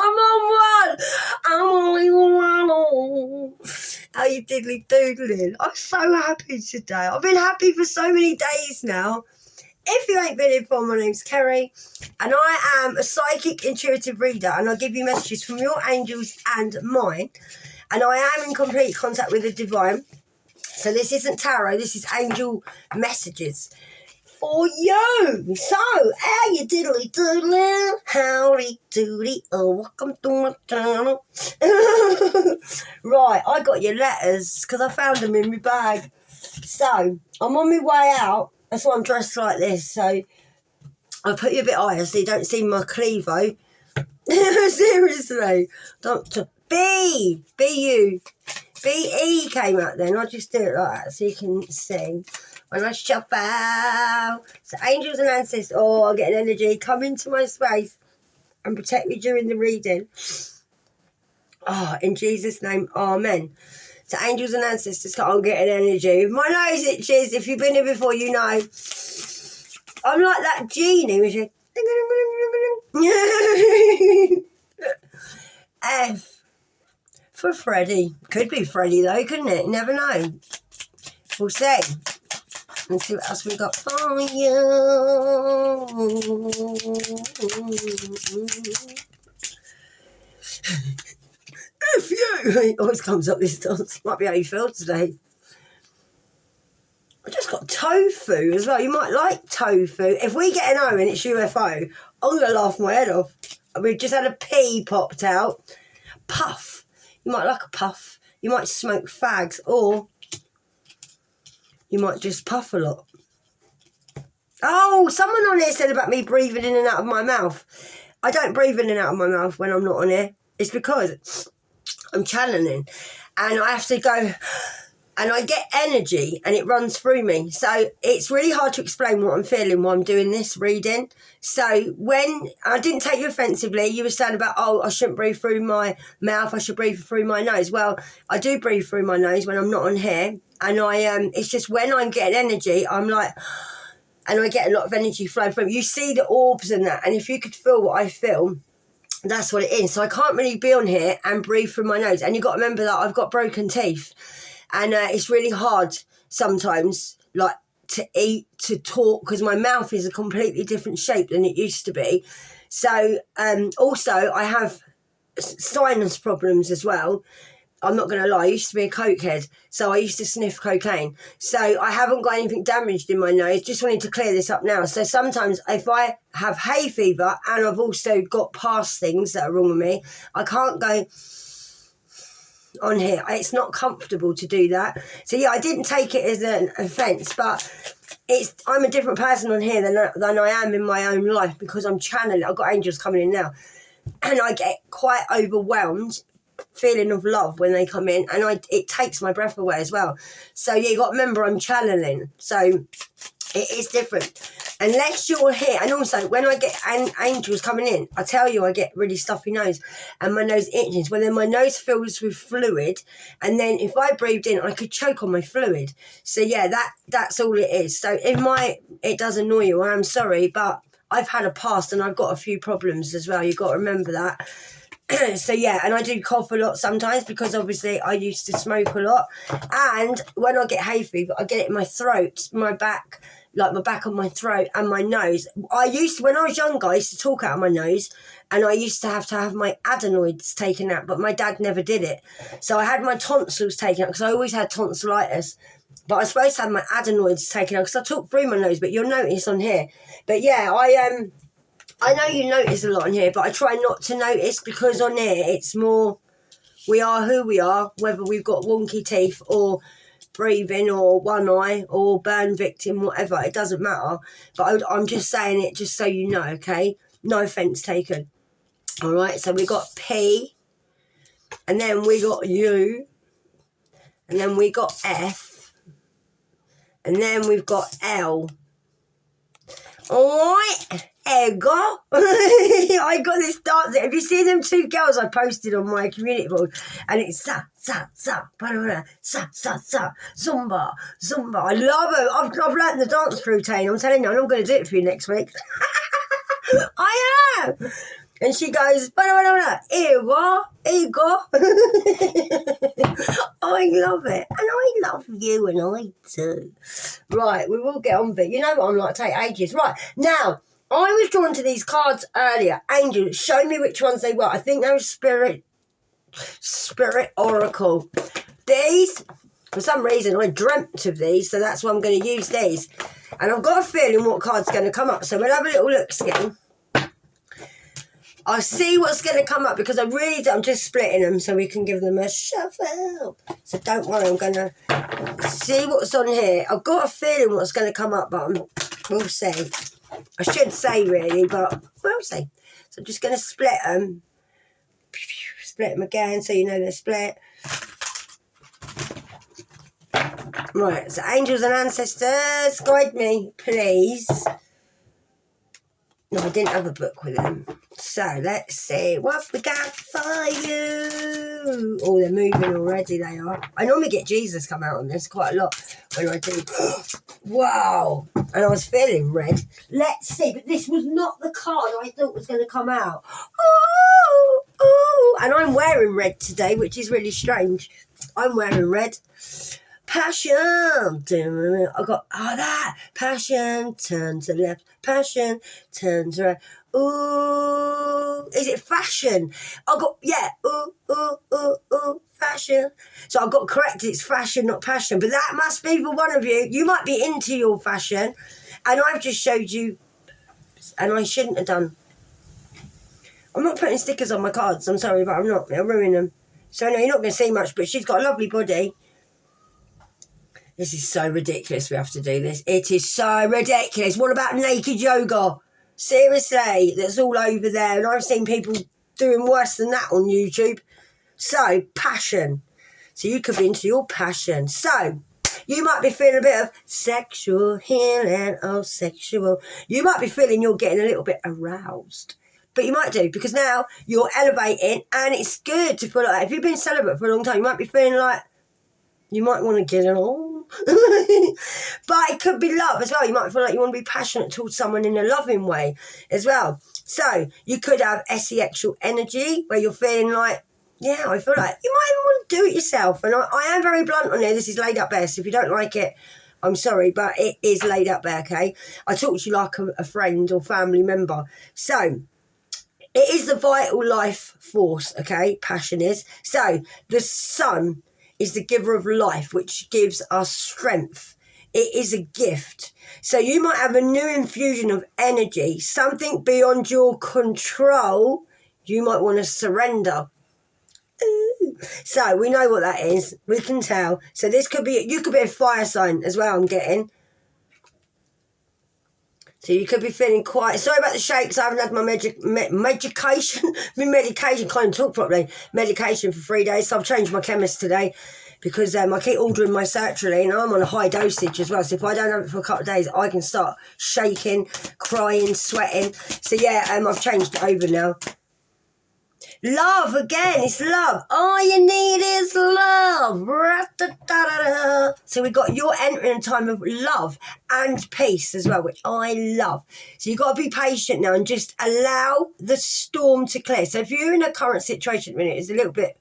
I'm on one. I'm only one. How you diddly doodling? I'm so happy today. I've been happy for so many days now. If you ain't been informed, my name's Kerry, and I am a psychic intuitive reader, and I give you messages from your angels and mine, and I am in complete contact with the divine. So this isn't tarot, this is angel messages for you. So, how you diddly doodling? Howdy doody, welcome to my channel. Right, I got your letters because I found them in my bag. So, I'm on my way out. That's why I'm dressed like this. So, I'll put you a bit higher so you don't see my clevo. Seriously. B-U. B-E came out then. I'll just do it like that so you can see. When I shuffle. So angels and ancestors, I get an energy. Come into my space and protect me during the reading. In Jesus' name, amen. So angels and ancestors, I'm getting energy. My nose itches. If you've been here before, you know. I'm like that genie, which is F for Freddie. Could be Freddie though, couldn't it? You never know. We'll see. Let's see what else we got for you. F you. It always comes up this dance. Might be how you feel today. I just got tofu as well. You might like tofu. If we get an O and it's UFO, I'm going to laugh my head off. We've just had a P popped out. Puff. You might like a puff. You might smoke fags, or you might just puff a lot. Oh, someone on here said about me breathing in and out of my mouth. I don't breathe in and out of my mouth when I'm not on here. It's because I'm channeling and I have to go and I get energy and it runs through me. So it's really hard to explain what I'm feeling while I'm doing this reading. So when I didn't take you offensively, you were saying about, I shouldn't breathe through my mouth, I should breathe through my nose. Well, I do breathe through my nose when I'm not on here. And it's just when I'm getting energy, I'm like, and I get a lot of energy flowing from. You see the orbs and that, and if you could feel what I feel, that's what it is. So I can't really be on here and breathe through my nose. And you've got to remember that I've got broken teeth. And it's really hard sometimes, like, to eat, to talk, because my mouth is a completely different shape than it used to be. So also I have sinus problems as well. I'm not going to lie, I used to be a cokehead, so I used to sniff cocaine. So I haven't got anything damaged in my nose, just wanted to clear this up now. So sometimes if I have hay fever and I've also got past things that are wrong with me, I can't go on here. It's not comfortable to do that. So yeah, I didn't take it as an offence, but I'm a different person on here than I am in my own life because I'm channeling. I've got angels coming in now. And I get quite overwhelmed, feeling of love when they come in, and it takes my breath away as well. So yeah, you got to remember I'm channeling, so it is different unless you're here. And also when I get angels coming in, I tell you I get really stuffy nose and my nose itches. Well, then my nose fills with fluid, and then if I breathed in I could choke on my fluid. So yeah, that's all it is. So it does annoy you, I'm sorry, but I've had a past and I've got a few problems as well. You've got to remember that. So yeah, and I do cough a lot sometimes because obviously I used to smoke a lot. And when I get hay fever, I get it in my throat, my back, like my back of my throat and my nose. When I was younger, I used to talk out of my nose, and I used to have my adenoids taken out, but my dad never did it. So I had my tonsils taken out because I always had tonsillitis. But I was supposed to have my adenoids taken out because I talk through my nose, but you'll notice on here. But yeah, I know you notice a lot on here, but I try not to notice because on here it's more we are who we are, whether we've got wonky teeth or breathing or one eye or burn victim, whatever. It doesn't matter. But I'm just saying it just so you know, okay? No offence taken. All right, so we got P, and then we got U, and then we got F, and then we've got L. All right, Ego. I got this dance. Have you seen them two girls I posted on my community board? And it's sa, sa, sa, sa, sa, sa, Zumba, Zumba. I love it. I've learned the dance routine. I'm telling you, and I'm going to do it for you next week. I am. And she goes, Igor. I love it. And I love you, and I do. Right, we will get on with it. You know what I'm like, take ages. Right, now, I was drawn to these cards earlier. Angel, show me which ones they were. I think they were Spirit Oracle. These, for some reason, I dreamt of these, so that's why I'm going to use these. And I've got a feeling what card's going to come up, so we'll have a little look, Skin. I'll see what's going to come up because I'm just splitting them so we can give them a shuffle. So don't worry, I'm going to see what's on here. I've got a feeling what's going to come up, but we'll see. I should say really, but we'll see. So I'm just going to split them. Split them again so you know they're split. Right, so angels and ancestors, guide me, please. No, I didn't have a book with them. So, let's see what we got for you. Oh, they're moving already, they are. I normally get Jesus come out on this quite a lot when I do. Wow. And I was feeling red. Let's see, but this was not the card I thought was going to come out. Oh, oh. And I'm wearing red today, which is really strange. I'm wearing red. Passion. I got that. Passion, turn to left. Passion, turn to right. Ooh, is it fashion? I got, yeah. Ooh, fashion. So I got corrected. It's fashion, not passion. But that must be for one of you. You might be into your fashion. And I've just showed you. And I shouldn't have done. I'm not putting stickers on my cards. I'm sorry, but I'm not. I'll ruin them. So no, you're not going to see much. But she's got a lovely body. This is so ridiculous we have to do this. It is so ridiculous. What about naked yoga? Seriously, that's all over there. And I've seen people doing worse than that on YouTube. So, passion. So you could be into your passion. So, you might be feeling a bit of sexual healing. Oh, sexual. You might be feeling you're getting a little bit aroused. But you might do, because now you're elevating and it's good to feel like that. If you've been celibate for a long time, you might be feeling like you might want to get it on. But it could be love as well. You might feel like you want to be passionate towards someone in a loving way as well. So you could have sexual energy where you're feeling like, yeah, I feel like you might even want to do it yourself. And I am very blunt on here. This is laid up bare. So if you don't like it, I'm sorry, but it is laid up bare, okay? I talk to you like a friend or family member. So it is the vital life force, okay? Passion is. So the sun is the giver of life, which gives us strength. It is a gift. So you might have a new infusion of energy, something beyond your control. You might want to surrender. Ooh. So we know what that is. We can tell. So this could be, you could be a fire sign as well, I'm getting. So you could be feeling quite... Sorry about the shakes. I haven't had my medication. My medication, can't talk properly. Medication for 3 days. So I've changed my chemist today because I keep ordering my sertraline and I'm on a high dosage as well. So if I don't have it for a couple of days, I can start shaking, crying, sweating. So yeah, I've changed it over now. Love, again, it's love. All you need is love. So we got you're entering a time of love and peace as well, which I love. So you've got to be patient now and just allow the storm to clear. So if you're in a current situation, it's a little bit,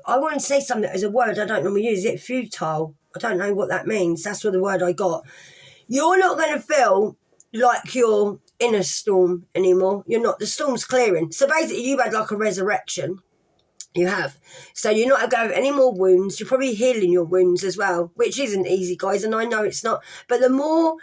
I want to say something as a word I don't normally use. Is it futile? I don't know what that means. That's what the word I got. You're not going to feel like you're in a storm anymore. You're not. The storm's clearing. So basically you've had like a resurrection. You have. So you're not going to have any more wounds. You're probably healing your wounds as well, which isn't easy, guys, and I know it's not. But the more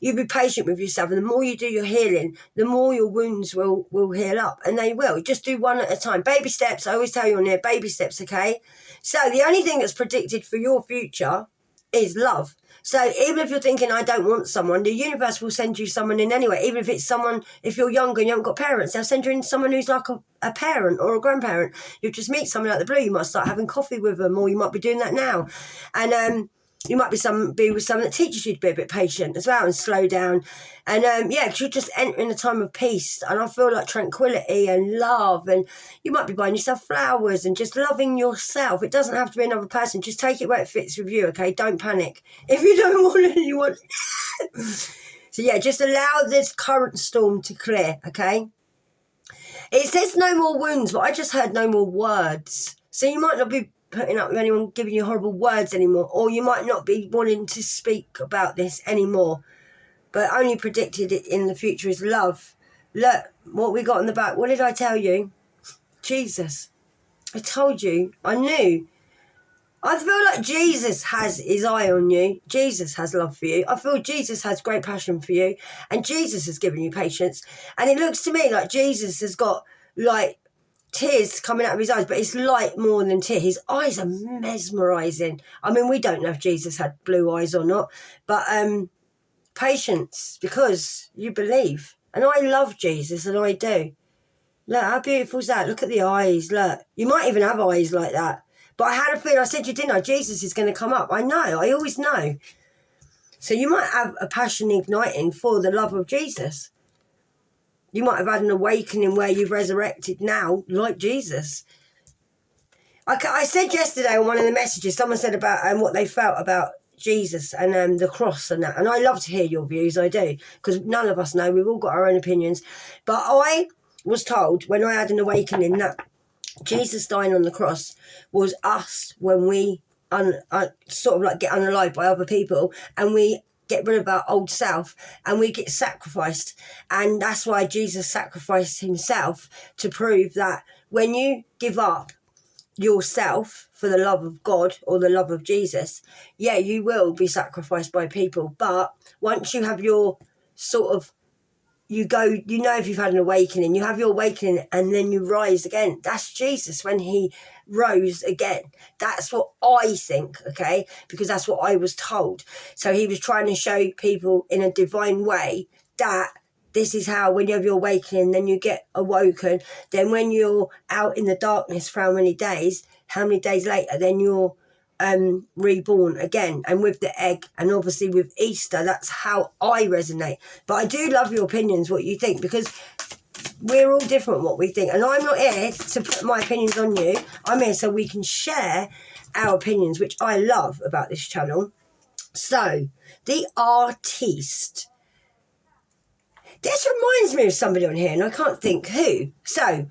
you be patient with yourself and the more you do your healing, the more your wounds will heal up, and they will. Just do one at a time. Baby steps. I always tell you on here, baby steps, okay? So the only thing that's predicted for your future is love. So even if you're thinking, I don't want someone, the universe will send you someone in anyway. Even if it's someone, if you're younger and you haven't got parents, they'll send you in someone who's like a parent or a grandparent. You'll just meet someone out of the blue. You might start having coffee with them, or you might be doing that now. And you might be with someone that teaches you to be a bit patient as well and slow down. And yeah, because you're just entering a time of peace. And I feel like tranquility and love. And you might be buying yourself flowers and just loving yourself. It doesn't have to be another person. Just take it where it fits with you, okay? Don't panic. If you don't want anyone. So yeah, just allow this current storm to clear, okay? It says no more wounds, but I just heard no more words. So you might not be putting up with anyone giving you horrible words anymore, or you might not be wanting to speak about this anymore. But only predicted it in the future is love. Look, what we got in the back. What did I tell you? Jesus. I told you. I knew. I feel like Jesus has his eye on you. Jesus has love for you. I feel Jesus has great passion for you. And Jesus has given you patience. And it looks to me like Jesus has got, like, tears coming out of his eyes. But it's light more than tears. His eyes are mesmerising. I mean, we don't know if Jesus had blue eyes or not. But patience, because you believe. And I love Jesus, and I do. Look, how beautiful is that? Look at the eyes. Look. You might even have eyes like that. But I had a feeling, I said you didn't know, Jesus is going to come up. I know, I always know. So you might have a passion igniting for the love of Jesus. You might have had an awakening where you've resurrected now, like Jesus. I said yesterday on one of the messages, someone said about what they felt about Jesus and the cross and that. And I love to hear your views, I do. Because none of us know, we've all got our own opinions. But I was told when I had an awakening that Jesus dying on the cross was us when we sort of like get unalived by other people, and we get rid of our old self and we get sacrificed. And that's why Jesus sacrificed himself, to prove that when you give up yourself for the love of God or the love of Jesus, yeah, you will be sacrificed by people. But once you have your sort of, you go, you know, if you've had an awakening, you have your awakening and then you rise again. That's Jesus when he rose again. That's what I think, okay? Because that's what I was told. So he was trying to show people in a divine way that this is how, when you have your awakening, then you get awoken. Then when you're out in the darkness for how many days later, then you're reborn again. And with the egg, and obviously with Easter, that's how I resonate. But I do love your opinions, what you think, because we're all different what we think. And I'm not here to put my opinions on you. I'm here so we can share our opinions, which I love about this channel. So, the artiste. This reminds me of somebody on here, and I can't think who. So,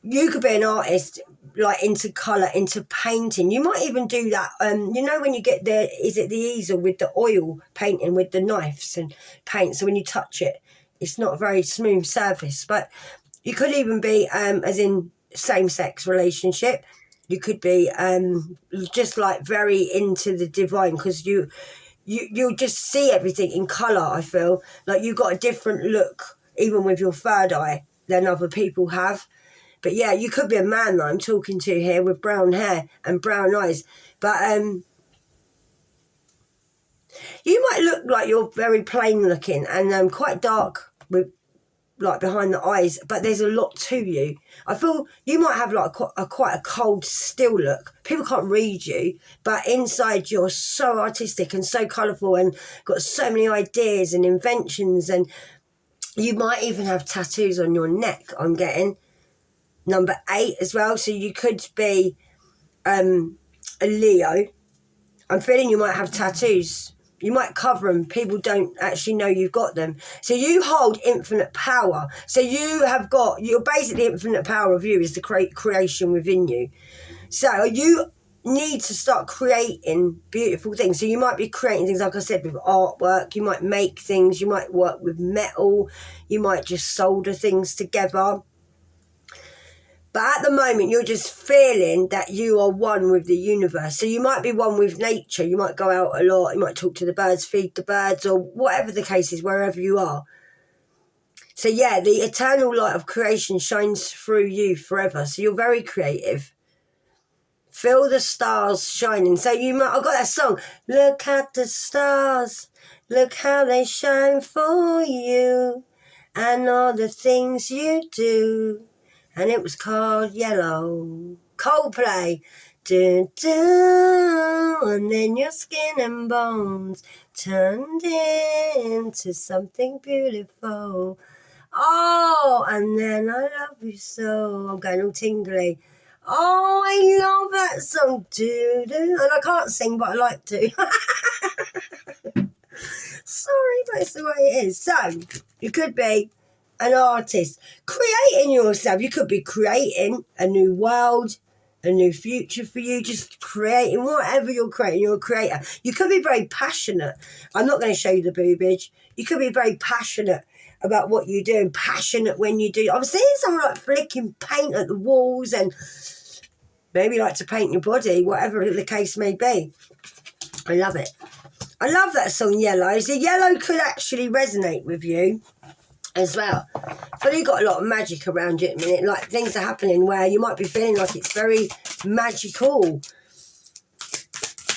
you could be an artist, like into colour, into painting. You might even do that. You know when you get is it the easel with the oil painting with the knives and paint? So when you touch it, it's not a very smooth surface. But you could even be, as in same-sex relationship. You could be just like very into the divine, because you'll just see everything in colour, I feel. Like you've got a different look, even with your third eye, than other people have. But yeah, you could be a man that I'm talking to here with brown hair and brown eyes. But you might look like you're very plain looking and quite dark with like behind the eyes, but there's a lot to you. I feel you might have like quite a cold, still look. People can't read you, but inside you're so artistic and so colourful and got so many ideas and inventions, and you might even have tattoos on your neck, I'm getting. Number 8 as well, so you could be a Leo. I'm feeling you might have tattoos. You might cover them. People don't actually know you've got them. So you hold infinite power. So you're basically infinite power of you is the creation within you. So you need to start creating beautiful things. So you might be creating things, like I said, with artwork. You might make things. You might work with metal. You might just solder things together. But at the moment, you're just feeling that you are one with the universe. So you might be one with nature. You might go out a lot. You might talk to the birds, feed the birds, or whatever the case is, wherever you are. So yeah, the eternal light of creation shines through you forever. So you're very creative. Feel the stars shining. So I've got that song. Look at the stars. Look how they shine for you. And all the things you do. And it was called Yellow. Coldplay. Do, do. And then your skin and bones turned into something beautiful. Oh, and then I love you so. I'm going all tingly. Oh, I love that song. Do, do. And I can't sing, but I like to. sorry, but it's the way it is. So, you could be an artist, creating yourself. You could be creating a new world, a new future for you, just creating whatever you're creating. You're a creator. You could be very passionate. I'm not going to show you the boobage. You could be very passionate about what you're doing, passionate when you do. I'm seeing someone like flicking paint at the walls and maybe like to paint your body, whatever the case may be. I love it. I love that song, Yellow. So Yellow could actually resonate with you as well. I feel you've got a lot of magic around you at the minute. Like things are happening where you might be feeling like it's very magical.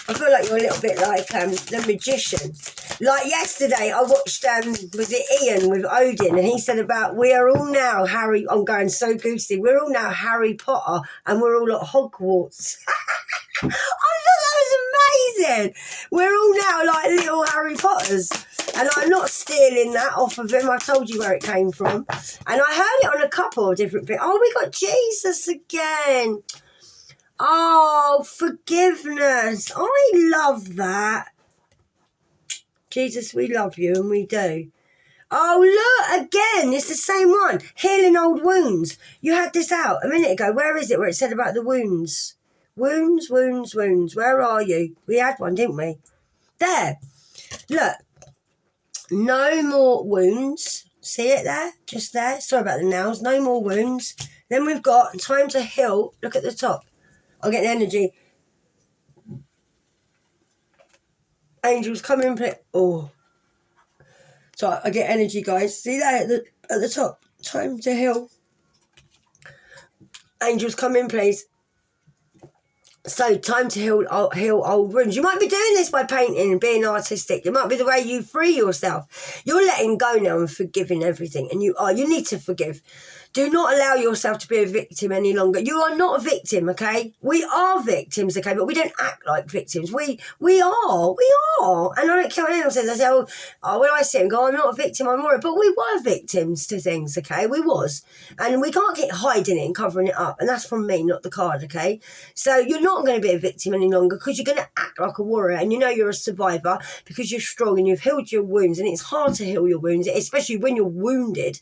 I feel like you're a little bit like the magician. Like yesterday, I watched, was it Ian with Odin? And he said about, we are all now Harry, I'm going so goosey, we're all now Harry Potter and we're all at Hogwarts. I thought that was amazing. We're all now like little Harry Potters. And I'm not stealing that off of him. I told you where it came from. And I heard it on a couple of different things. Oh, we got Jesus again. Oh, forgiveness. I love that. Jesus, we love you, and we do. Oh, look, again, it's the same one. Healing old wounds. You had this out a minute ago. Where is it where it said about the wounds? Wounds, wounds, wounds. Where are you? We had one, didn't we? There. Look. No more wounds. See it there? Just there. Sorry about the nails. No more wounds. Then we've got time to heal. Look at the top. I'll get the energy. Angels come in play. Oh. So I get energy, guys. See that at the top? Time to heal. Angels come in, please. So, time to heal old wounds. You might be doing this by painting and being artistic. It might be the way you free yourself. You're letting go now and forgiving everything. And you need to forgive. Do not allow yourself to be a victim any longer. You are not a victim, okay? We are victims, okay? But we don't act like victims. We are. And I don't care what anyone says. I say, when I sit and go, I'm not a victim, I'm worried. But we were victims to things, okay? We was. And we can't keep hiding it and covering it up. And that's from me, not the card, okay? So you're not going to be a victim any longer because you're going to act like a warrior. And you know you're a survivor because you're strong and you've healed your wounds. And it's hard to heal your wounds, especially when you're wounded.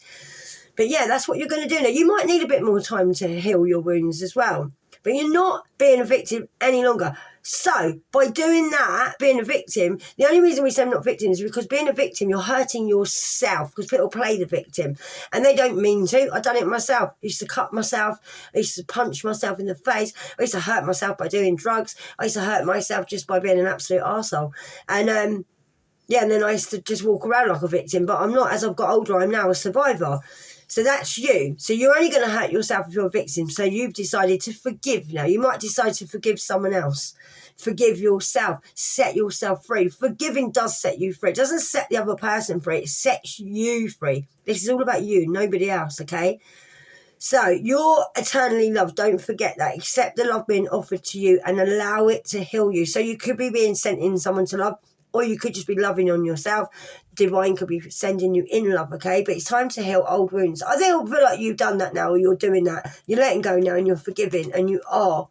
But yeah, that's what you're going to do now. You might need a bit more time to heal your wounds as well. But you're not being a victim any longer. So, by doing that, being a victim, the only reason we say I'm not victims is because being a victim, you're hurting yourself because people play the victim. And they don't mean to. I've done it myself. I used to cut myself. I used to punch myself in the face. I used to hurt myself by doing drugs. I used to hurt myself just by being an absolute arsehole. And, yeah, and then I used to just walk around like a victim. But I'm not. As I've got older, I'm now a survivor. So that's you. So you're only going to hurt yourself if you're a victim. So you've decided to forgive now. You might decide to forgive someone else. Forgive yourself. Set yourself free. Forgiving does set you free. It doesn't set the other person free. It sets you free. This is all about you, nobody else, okay? So you're eternally loved. Don't forget that. Accept the love being offered to you and allow it to heal you. So you could be being sent in someone to love, or you could just be loving on yourself. Divine could be sending you in love, okay? But it's time to heal old wounds. I feel like you've done that now, or you're doing that. You're letting go now and you're forgiving, and you are.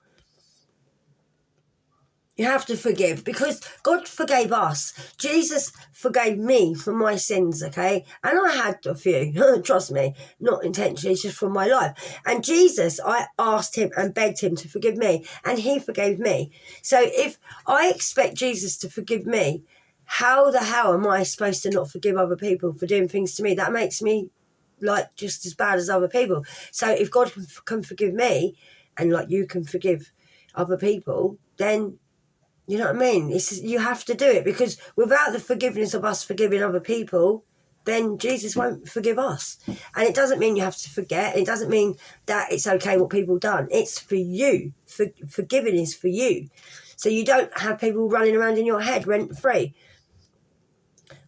You have to forgive because God forgave us. Jesus forgave me for my sins, okay? And I had a few, trust me, not intentionally, it's just from my life. And Jesus, I asked him and begged him to forgive me, and he forgave me. So if I expect Jesus to forgive me, how the hell am I supposed to not forgive other people for doing things to me? That makes me like just as bad as other people. So if God can forgive me, and like you can forgive other people, then you know what I mean? You have to do it, because without the forgiveness of us forgiving other people, then Jesus won't forgive us. And it doesn't mean you have to forget. It doesn't mean that it's okay what people done. It's for you. Forgiving is for you. So you don't have people running around in your head rent-free.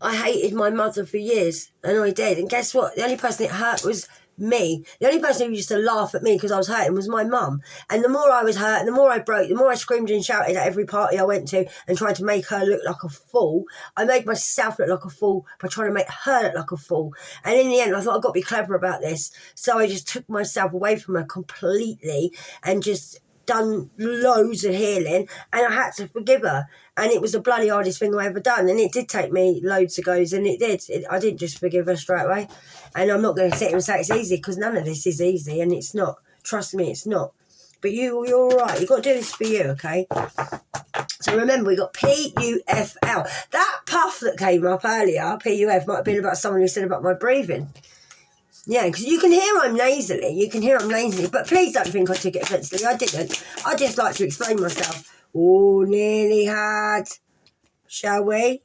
I hated my mother for years, and I did. And guess what? The only person it hurt was me. The only person who used to laugh at me because I was hurting was my mum. And the more I was hurt, the more I broke, the more I screamed and shouted at every party I went to and tried to make her look like a fool. I made myself look like a fool by trying to make her look like a fool. And in the end, I thought I've got to be clever about this. So I just took myself away from her completely and just done loads of healing, and I had to forgive her. And it was the bloody hardest thing I ever done. And it did take me loads of goes, and it did. I didn't just forgive her straight away. And I'm not going to sit here and say it's easy, because none of this is easy, and it's not. Trust me, it's not. But you're all right. You've got to do this for you, okay? So remember, we got P-U-F-L. That puff that came up earlier, P-U-F, might have been about someone who said about my breathing. Yeah, because you can hear I'm nasally. You can hear I'm nasally. But please don't think I took it offensively. I didn't. I just like to explain myself. Oh, nearly had. Shall we?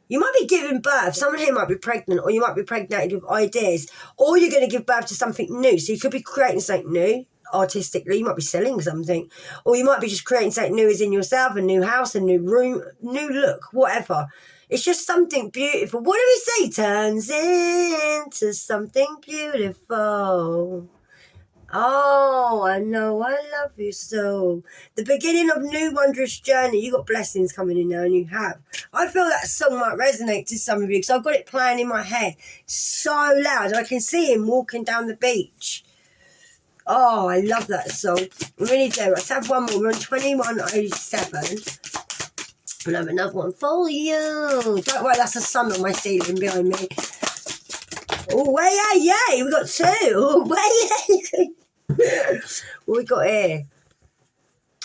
You might be giving birth. Someone here might be pregnant, or you might be pregnated with ideas. Or you're going to give birth to something new. So you could be creating something new. Artistically, you might be selling something, or you might be just creating something new as in yourself, a new house, a new room, new look, whatever. It's just something beautiful. What do we say? Turns into something beautiful. Oh, I know I love you so. The beginning of new wondrous journey. You got blessings coming in now, and you have. I feel that song might resonate to some of you, because I've got it playing in my head so loud. I can see him walking down the beach. Oh, I love that song. I really do. Let's have one more. We're on 2107. We'll have another one for you. Don't worry, that's the sun on my ceiling behind me. Oh, way, yay. We got two. Oh, way, yay. What we got here?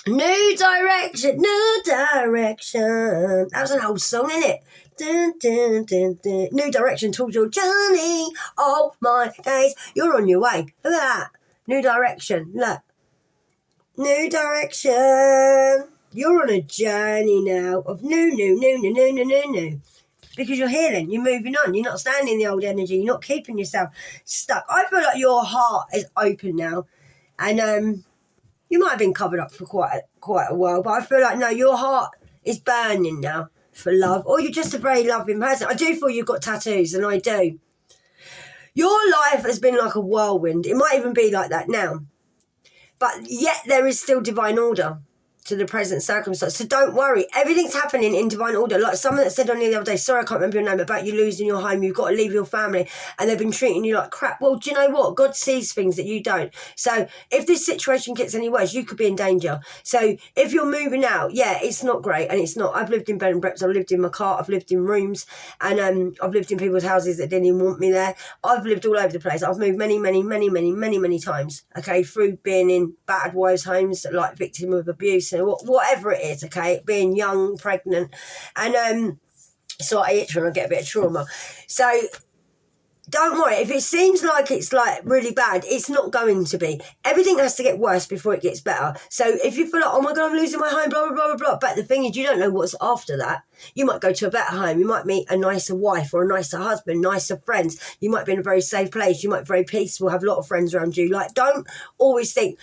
New direction, new direction. That was an old song, isn't it? Dun, dun, dun, dun. New direction towards your journey. Oh, my days. You're on your way. Look at that. New direction. Look. New direction. You're on a journey now of new. Because you're healing. You're moving on. You're not standing in the old energy. You're not keeping yourself stuck. I feel like your heart is open now. And you might have been covered up for quite a while. But I feel like, no, your heart is burning now for love. Or you're just a very loving person. I do feel you've got tattoos, and I do. Your life has been like a whirlwind. It might even be like that now. But yet there is still divine order to the present circumstance. So don't worry. Everything's happening in divine order. Like someone that said on the other day, sorry, I can't remember your name, about you losing your home. You've got to leave your family, and they've been treating you like crap. Well, do you know what? God sees things that you don't. So if this situation gets any worse, you could be in danger. So if you're moving out, yeah, it's not great. And it's not. I've lived in bed and breakfast. I've lived in my car. I've lived in rooms. And I've lived in people's houses that didn't even want me there. I've lived all over the place. I've moved many times, okay, through being in battered wives' homes, like victim of abuse and whatever it is, okay, being young, pregnant, and so I itch when I get a bit of trauma. So don't worry, if it seems like it's like really bad, it's not going to be. Everything has to get worse before it gets better. So if you feel like, oh my God, I'm losing my home, blah, blah, blah, blah, blah. But the thing is, you don't know what's after that. You might go to a better home. You might meet a nicer wife or a nicer husband, nicer friends. You might be in a very safe place. You might be very peaceful, have a lot of friends around you. Like, don't always think,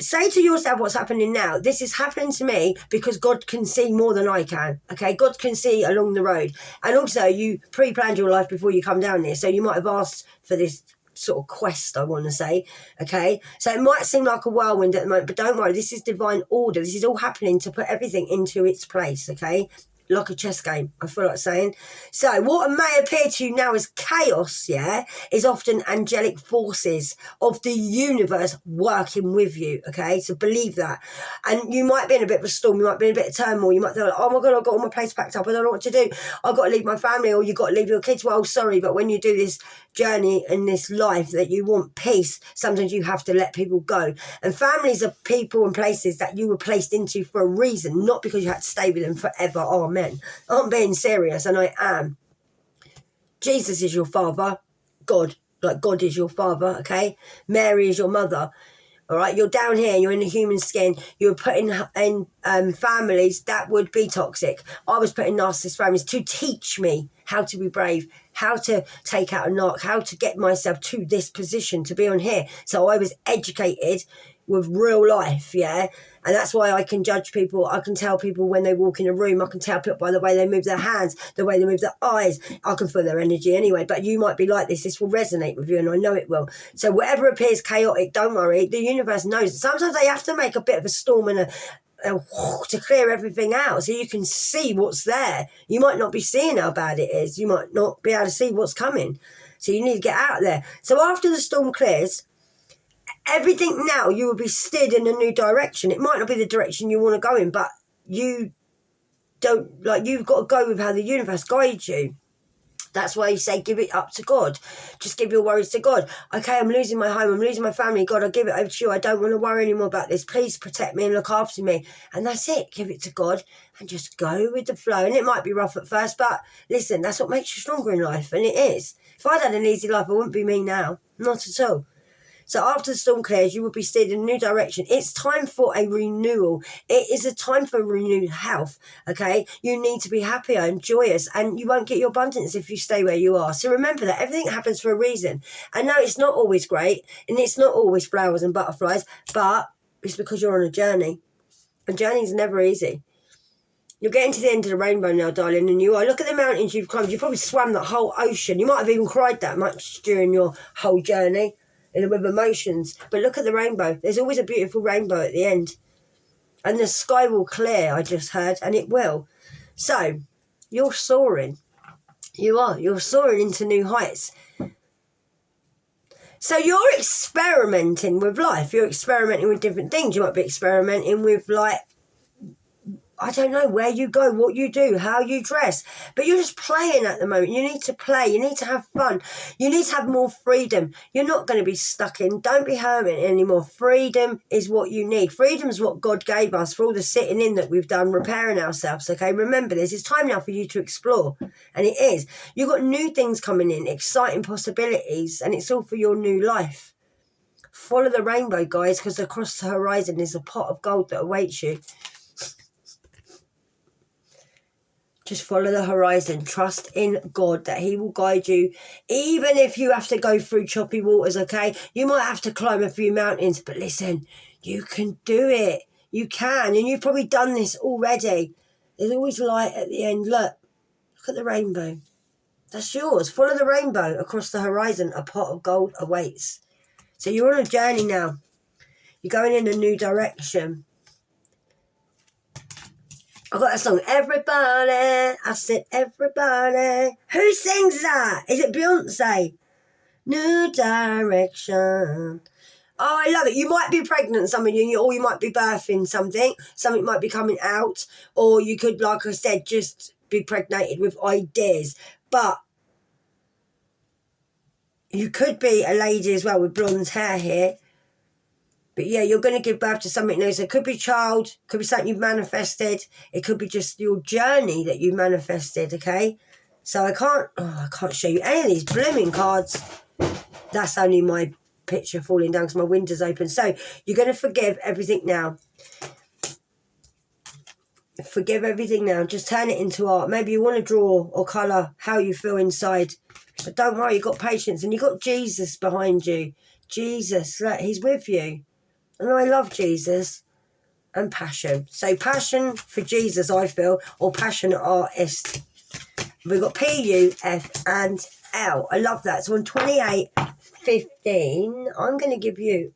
say to yourself what's happening now. This is happening to me because God can see more than I can. Okay, God can see along the road. And also you pre-planned your life before you come down here. So you might have asked for this sort of quest, I want to say. Okay, so it might seem like a whirlwind at the moment, but don't worry, this is divine order. This is all happening to put everything into its place. Okay, like a chess game, I feel like saying. So what may appear to you now as chaos, yeah, is often angelic forces of the universe working with you, okay? So believe that. And you might be in a bit of a storm, you might be in a bit of turmoil, you might feel like, oh my God, I've got all my place packed up, I don't know what to do, I've got to leave my family, or you've got to leave your kids. Well, sorry, but when you do this journey in this life that you want peace, sometimes you have to let people go. And families are people and places that you were placed into for a reason, not because you had to stay with them forever. Amen. I'm being serious, and I am. Jesus is your father. God is your father, okay? Mary is your mother. All right, you're down here, you're in a human skin, you're put in families that would be toxic. I was put in narcissist families to teach me how to be brave, how to take out a knock, how to get myself to this position, to be on here. So I was educated with real life, yeah? And that's why I can judge people. I can tell people when they walk in a room. I can tell people by the way they move their hands, the way they move their eyes. I can feel their energy anyway. But you might be like this. This will resonate with you, and I know it will. So whatever appears chaotic, don't worry. The universe knows. Sometimes they have to make a bit of a storm and to clear everything out so you can see what's there. You might not be seeing how bad it is. You might not be able to see what's coming. So you need to get out there. So after the storm clears, everything now, you will be steered in a new direction. It might not be the direction you want to go in, but you don't, like, you've got to go with how the universe guides you. That's why you say give it up to God. Just give your worries to God. Okay, I'm losing my home, I'm losing my family. God, I'll give it over to you. I don't want to worry anymore about this. Please protect me and look after me. And that's it. Give it to God and just go with the flow. And it might be rough at first, but listen, that's what makes you stronger in life. And it is. If I'd had an easy life, I wouldn't be me now. Not at all. So after the storm clears, you will be steered in a new direction. It's time for a renewal. It is a time for renewed health, okay? You need to be happier and joyous, and you won't get your abundance if you stay where you are. So remember that everything happens for a reason. I know it's not always great, and it's not always flowers and butterflies, but it's because you're on a journey. A journey's never easy. You're getting to the end of the rainbow now, darling, and you are. Look at the mountains you've climbed. You probably swam that whole ocean. You might have even cried that much during your whole journey. With emotions, but look at the rainbow. There's always a beautiful rainbow at the end, and the sky will clear, I just heard, and it will. So you're soaring. You're soaring into new heights. So you're experimenting with life. You're experimenting with different things. You might be experimenting with, like, I don't know, where you go, what you do, how you dress. But you're just playing at the moment. You need to play. You need to have fun. You need to have more freedom. You're not going to be stuck in. Don't be hermit anymore. Freedom is what you need. Freedom is what God gave us for all the sitting in that we've done, repairing ourselves, okay? Remember this. It's time now for you to explore. And it is. You've got new things coming in, exciting possibilities, and it's all for your new life. Follow the rainbow, guys, because across the horizon is a pot of gold that awaits you. Just follow the horizon. Trust in God that he will guide you. Even if you have to go through choppy waters, okay? You might have to climb a few mountains, but listen, you can do it. You can, and you've probably done this already. There's always light at the end. Look at the rainbow. That's yours. Follow the rainbow. Across the horizon, a pot of gold awaits. So you're on a journey now. You're going in a new direction. I got that song, Everybody. I said, everybody. Who sings that? Is it Beyonce? New direction. Oh, I love it. You might be pregnant, some of you, or you might be birthing something. Something might be coming out. Or you could, like I said, just be pregnated with ideas. But you could be a lady as well with blonde hair here. But yeah, you're going to give birth to something new. So it could be child, could be something you've manifested. It could be just your journey that you manifested, okay? So I can't show you any of these blooming cards. That's only my picture falling down because my window's open. So you're going to forgive everything now. Forgive everything now. Just turn it into art. Maybe you want to draw or colour how you feel inside. But don't worry, you've got patience and you've got Jesus behind you. Jesus, look, he's with you. And I love Jesus. And passion. So passion for Jesus, I feel, or passionate artist. We've got P, U, F and L. I love that. So on 28:15, I'm going to give you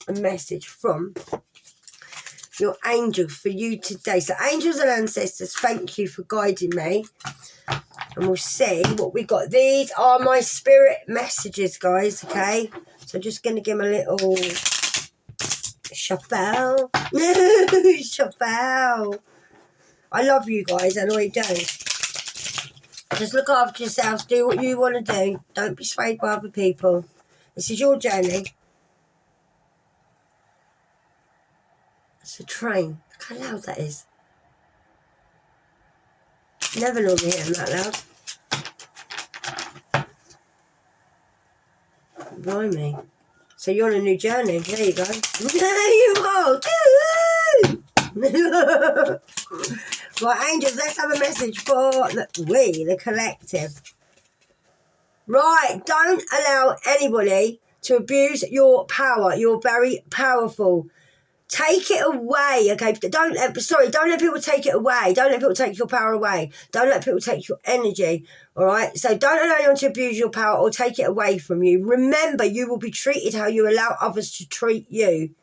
a message from your angel for you today. So angels and ancestors, thank you for guiding me. And we'll see what we got. These are my spirit messages, guys, okay? So I'm just going to give them a little shuffle. Shuffle. I love you guys, I know I do. Just look after yourselves, do what you want to do. Don't be swayed by other people. This is your journey. It's a train. Look how loud that is. Never normally hear them that loud. Blimey. So you're on a new journey. There you go. There you are. Right, angels, let's have a message for the collective. Right, don't allow anybody to abuse your power. You're very powerful. Take it away, okay? Don't let people take it away. Don't let people take your power away. Don't let people take your energy, all right? So don't allow anyone to abuse your power or take it away from you. Remember, you will be treated how you allow others to treat you.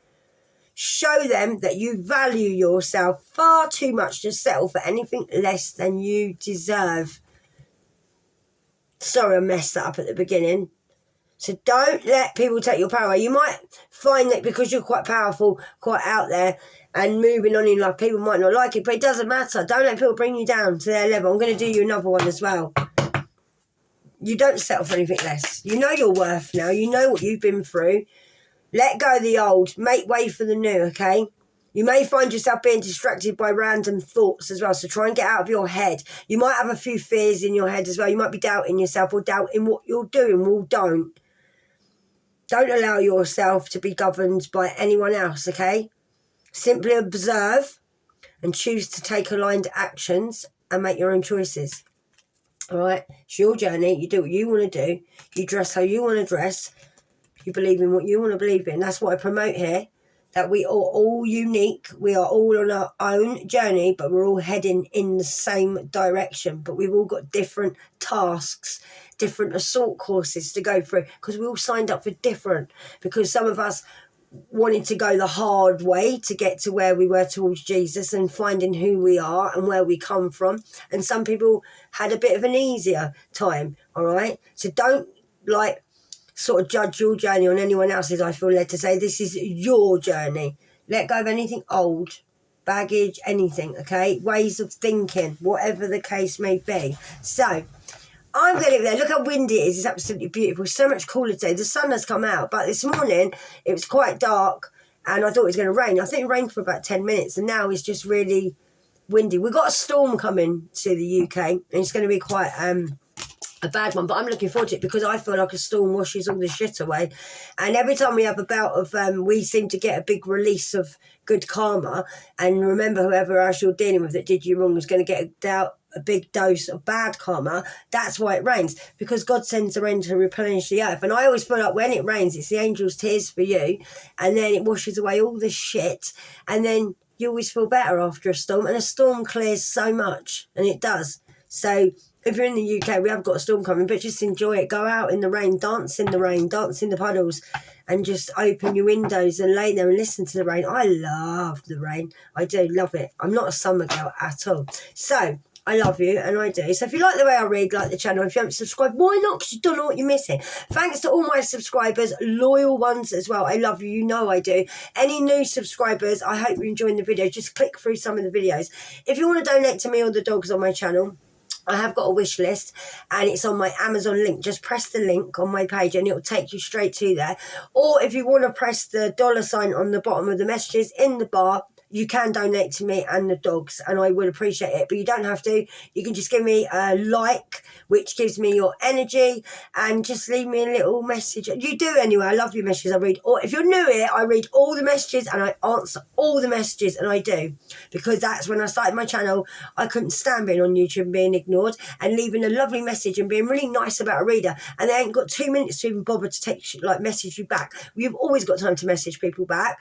Show them that you value yourself far too much to settle for anything less than you deserve. Sorry, I messed that up at the beginning. So don't let people take your power away. You might find that because you're quite powerful, quite out there, and moving on in life, people might not like it, but it doesn't matter. Don't let people bring you down to their level. I'm going to do you another one as well. You don't settle for anything less. You know your worth now. You know what you've been through. Let go of the old. Make way for the new, okay? You may find yourself being distracted by random thoughts as well, so try and get out of your head. You might have a few fears in your head as well. You might be doubting yourself or doubting what you're doing. Well, don't. Don't allow yourself to be governed by anyone else, okay? Simply observe and choose to take aligned actions and make your own choices. All right? It's your journey. You do what you want to do. You dress how you want to dress. You believe in what you want to believe in. That's what I promote here, that we are all unique. We are all on our own journey, but we're all heading in the same direction. But we've all got different tasks, different assault courses to go through, because we all signed up for different. Because some of us wanted to go the hard way to get to where we were towards Jesus and finding who we are and where we come from. And some people had a bit of an easier time, all right? So don't, sort of judge your journey on anyone else's. I feel led to say this is your journey. Let go of anything old, baggage, anything, okay? Ways of thinking, whatever the case may be. So I'm going to leave it there. Look how windy it is. It's absolutely beautiful. So much cooler today. The sun has come out, but this morning it was quite dark and I thought it was going to rain. I think it rained for about 10 minutes and now it's just really windy. We've got a storm coming to the UK and it's going to be quite a bad one, but I'm looking forward to it because I feel like a storm washes all the shit away. And every time we have a bout of, we seem to get a big release of good karma. And remember, whoever else you're dealing with that did you wrong is going to get a big dose of bad karma. That's why it rains, because God sends the rain to replenish the earth. And I always feel like when it rains, it's the angels' tears for you, and then it washes away all the shit, and then you always feel better after a storm. And a storm clears so much, and it does. So if you're in the UK, we have got a storm coming, but just enjoy it. Go out in the rain, dance in the rain, dance in the puddles, and just open your windows and lay there and listen to the rain. I love the rain. I do love it. I'm not a summer girl at all. So I love you, and I do. So if you like the way I read, like the channel. If you haven't subscribed, why not? Because you don't know what you're missing. Thanks to all my subscribers, loyal ones as well. I love you. You know I do. Any new subscribers, I hope you're enjoying the video. Just click through some of the videos. If you want to donate to me or the dogs on my channel, I have got a wish list and it's on my Amazon link. Just press the link on my page and it'll take you straight to there. Or if you want to press the $sign on the bottom of the messages in the bar, you can donate to me and the dogs and I would appreciate it, but you don't have to. You can just give me a like, which gives me your energy, and just leave me a little message. You do anyway. I love your messages. I read, or if you're new here, I read all the messages and I answer all the messages, and I do, because that's when I started my channel. I couldn't stand being on YouTube and being ignored, and leaving a lovely message and being really nice about a reader, and they ain't got 2 minutes to even bother to message you back. You've always got time to message people back.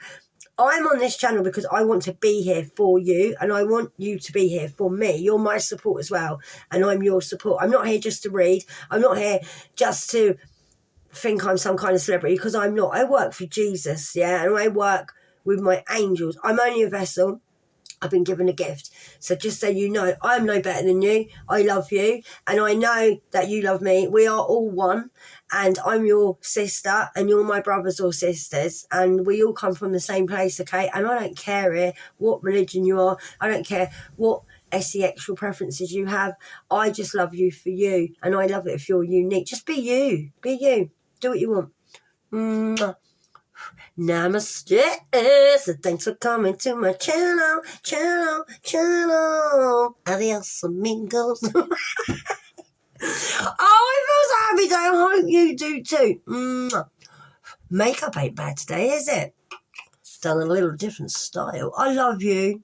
I'm on this channel because I want to be here for you, and I want you to be here for me. You're my support as well, and I'm your support. I'm not here just to read. I'm not here just to think I'm some kind of celebrity, because I'm not. I work for Jesus, yeah, and I work with my angels. I'm only a vessel. I've been given a gift. So just so you know, I'm no better than you. I love you, and I know that you love me. We are all one, and I'm your sister and you're my brothers or sisters, and we all come from the same place, okay? And I don't care here what religion you are. I don't care what sexual preferences you have. I just love you for you, and I love it if you're unique. Just be you. Be you. Do what you want. Mwah. Namaste. So thanks for coming to my channel. Adios, amigos. Oh, I feel so happy today. I hope you do too. Makeup ain't bad today, is it? Done a little different style. I love you.